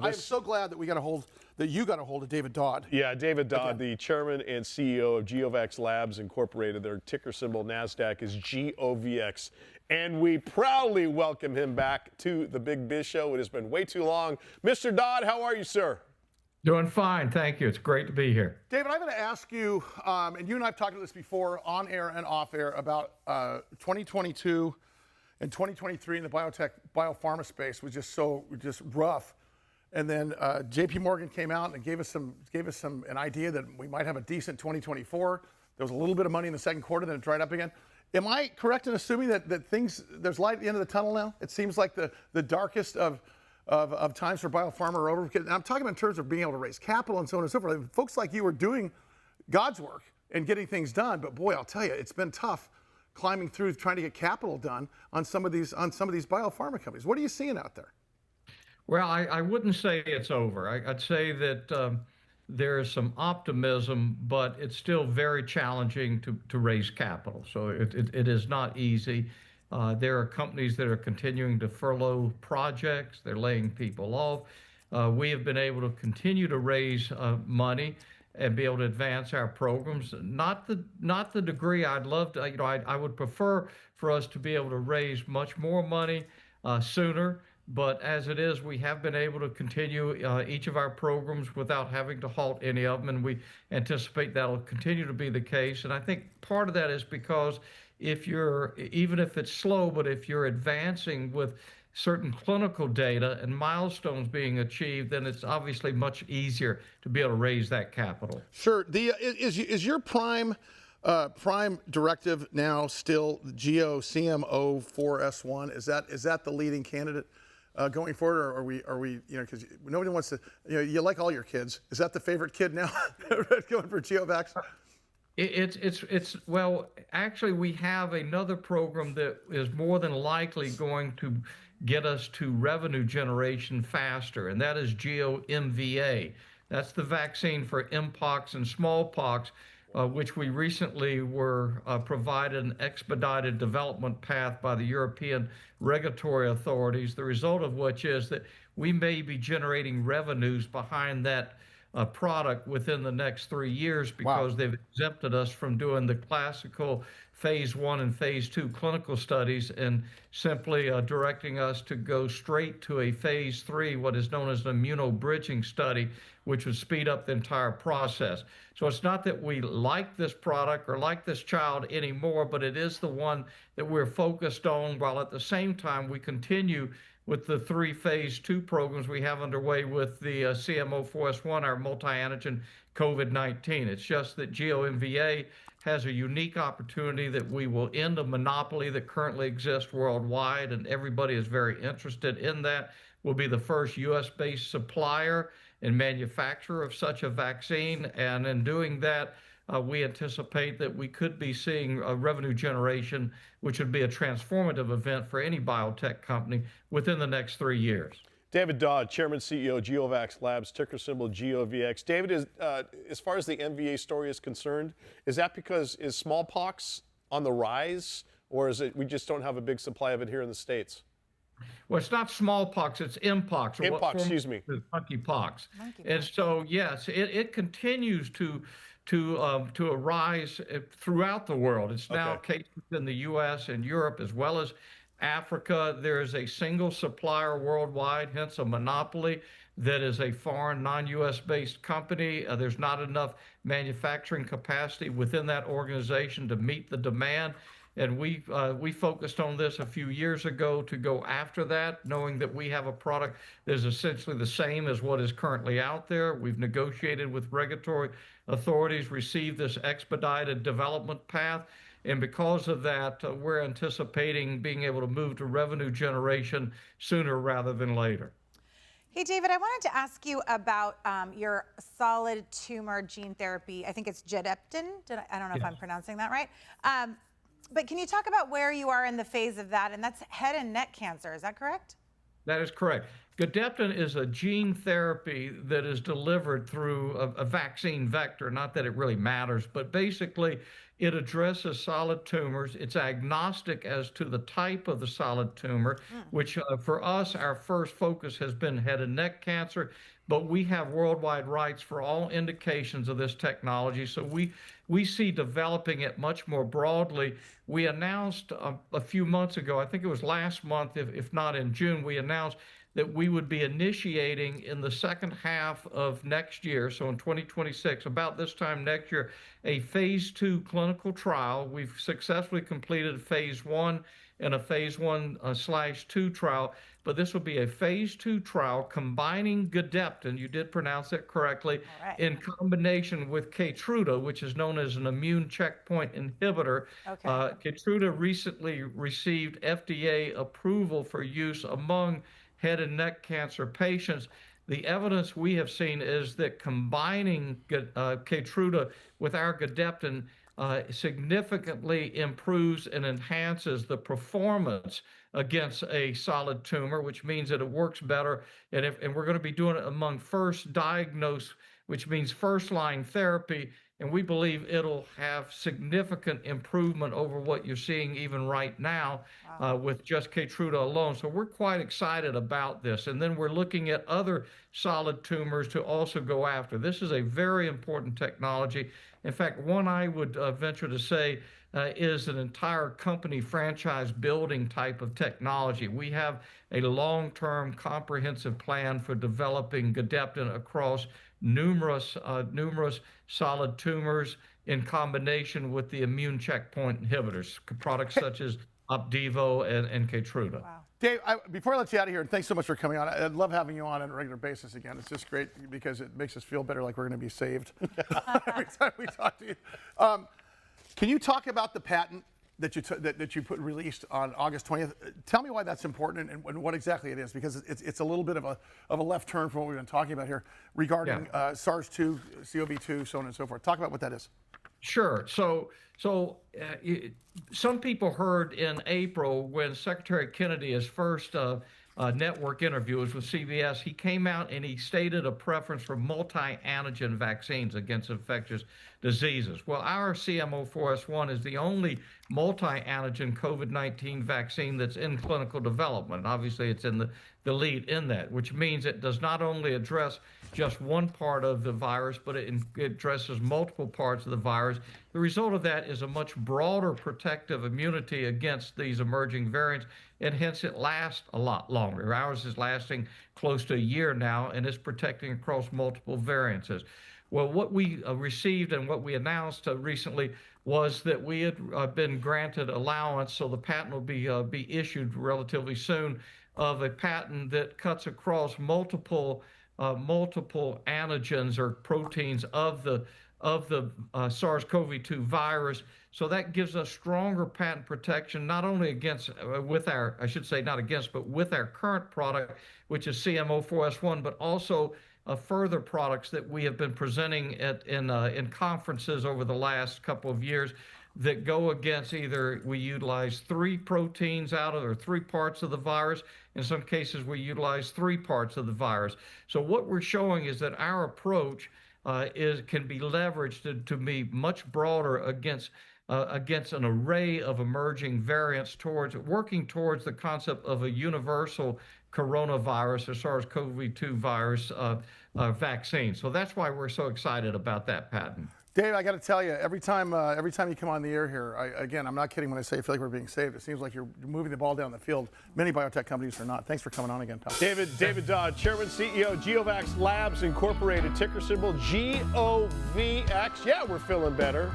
I am so glad that you got a hold of David Dodd. Yeah, David Dodd, the chairman and CEO of GeoVax Labs Incorporated. Their ticker symbol NASDAQ is GeoVax. And we proudly welcome him back to the Big Biz Show. It has been way too long. Mr. Dodd, how are you, sir? Doing fine, thank you. It's great to be here. David, I'm going to ask you, and you and I have talked about this before on air and off air, about 2022 and 2023 in the biopharma space was just rough. And then J.P. Morgan came out and gave us an idea that we might have a decent 2024. There was a little bit of money in the second quarter, then it dried up again. Am I correct in assuming that there's light at the end of the tunnel now? It seems like the darkest of times for biopharma are over. And I'm talking about in terms of being able to raise capital and so on and so forth. I mean, folks like you are doing God's work and getting things done. But boy, I'll tell you, it's been tough climbing through trying to get capital done on some of these biopharma companies. What are you seeing out there? Well, I wouldn't say it's over. I'd say that there is some optimism, but it's still very challenging to raise capital. So it is not easy. There are companies that are continuing to furlough projects. They're laying people off. We have been able to continue to raise money and be able to advance our programs. Not the degree I'd love to. I would prefer for us to be able to raise much more money sooner. But as it is, we have been able to continue each of our programs without having to halt any of them, and we anticipate that'll continue to be the case. And I think part of that is because even if it's slow, but if you're advancing with certain clinical data and milestones being achieved, then it's obviously much easier to be able to raise that capital. Sure. Is your prime directive now still GEO-CM04S1? Is that the leading candidate going forward, or are we because nobody wants to, you like all your kids. Is that the favorite kid now going for GeoVax? Well, actually, we have another program that is more than likely going to get us to revenue generation faster, and that is GEO-MVA. That's the vaccine for Mpox and smallpox, which we recently were provided an expedited development path by the European regulatory authorities, the result of which is that we may be generating revenues behind that product within the next 3 years because they've exempted us from doing the classical phase 1 and phase 2 clinical studies and simply directing us to go straight to a phase 3, what is known as an immunobridging study, which would speed up the entire process. So it's not that we like this product or like this child anymore, but it is the one that we're focused on, while at the same time we continue with the 3 phase 2 programs we have underway with the CM04S1, our multi-antigen COVID-19. It's just that GEO-MVA has a unique opportunity that we will end a monopoly that currently exists worldwide, and everybody is very interested in that. We'll be the first U.S.-based supplier and manufacturer of such a vaccine, and in doing that, we anticipate that we could be seeing a revenue generation, which would be a transformative event for any biotech company within the next 3 years. David Dodd, Chairman, CEO, GeoVax Labs, ticker symbol GeoVax. David, as far as the MVA story is concerned, is smallpox on the rise, or is it we just don't have a big supply of it here in the States? Well, it's not smallpox, it's Mpox. Mpox, excuse me. Monkeypox. And so, yes, it continues to arise throughout the world. It's now cases in the U.S. and Europe as well as Africa. There is a single supplier worldwide, hence a monopoly, that is a foreign, non-U.S. based company. There's not enough manufacturing capacity within that organization to meet the demand. And we focused on this a few years ago to go after that, knowing that we have a product that is essentially the same as what is currently out there. We've negotiated with regulatory authorities, received this expedited development path, and because of that, we're anticipating being able to move to revenue generation sooner rather than later. Hey, David, I wanted to ask you about your solid tumor gene therapy. I think it's Gedeptin. I don't know if I'm pronouncing that right. But can you talk about where you are in the phase of that? And that's head and neck cancer, is that correct? That is correct. Gedeptin is a gene therapy that is delivered through a vaccine vector. Not that it really matters, but basically it addresses solid tumors. It's agnostic as to the type of the solid tumor, which for us, our first focus has been head and neck cancer, but we have worldwide rights for all indications of this technology. So we see developing it much more broadly. We announced a few months ago, I think it was last month, if not in June, we announced that we would be initiating in the second half of next year, so in 2026, about this time next year, a phase 2 clinical trial. We've successfully completed phase 1 and a phase 1/2 trial, but this will be a phase 2 trial combining Gedeptin, you did pronounce it correctly, in combination with Keytruda, which is known as an immune checkpoint inhibitor. Keytruda recently received FDA approval for use among head and neck cancer patients. The evidence we have seen is that combining Keytruda with our Gedeptin significantly improves and enhances the performance against a solid tumor, which means that it works better. And we're going to be doing it among first diagnosed, which means first line therapy. And we believe it'll have significant improvement over what you're seeing even right now with just Keytruda alone. So we're quite excited about this. And then we're looking at other solid tumors to also go after. This is a very important technology. In fact, one I would venture to say is an entire company franchise building type of technology. We have a long-term comprehensive plan for developing Gedeptin across numerous solid tumors in combination with the immune checkpoint inhibitors, products such as Opdivo and Keytruda. Wow. Dave, before I let you out of here, and thanks so much for coming on. I'd love having you on a regular basis again. It's just great because it makes us feel better, like we're going to be saved every time we talk to you. Can you talk about the patent that you released on August 20th? Tell me why that's important and what exactly it is, because it's a little bit of a left turn from what we've been talking about here regarding SARS-2, CoV-2, so on and so forth. Talk about what that is. Sure. So some people heard in April when Secretary Kennedy, his first network interview was with CBS, he came out and he stated a preference for multi-antigen vaccines against infectious diseases. Well, our CMO4S1 is the only multi-antigen COVID-19 vaccine that's in clinical development. Obviously, it's in the lead in that, which means it does not only address just one part of the virus, but it addresses multiple parts of the virus. The result of that is a much broader protective immunity against these emerging variants, and hence it lasts a lot longer. Ours is lasting close to a year now, and it's protecting across multiple variants. Well, what we received and what we announced recently was that we had been granted allowance, so the patent will be issued relatively soon, of a patent that cuts across multiple antigens or proteins of the SARS-CoV-2 virus. So that gives us stronger patent protection, not only against with our current product, which is CMO4S1, but also further products that we have been presenting in conferences over the last couple of years that go against either we utilize 3 proteins out of or 3 parts of the virus. In some cases, we utilize 3 parts of the virus. So what we're showing is that our approach can be leveraged to be much broader against an array of emerging variants, working towards the concept of a universal coronavirus or SARS-CoV-2 virus vaccine. So that's why we're so excited about that patent. Dave, I got to tell you, every time you come on the air here, again, I'm not kidding when I say I feel like we're being saved. It seems like you're moving the ball down the field. Many biotech companies are not. Thanks for coming on again, pal. David Dodd, Chairman, CEO, GeoVax Labs Incorporated, ticker symbol GeoVax. Yeah, we're feeling better.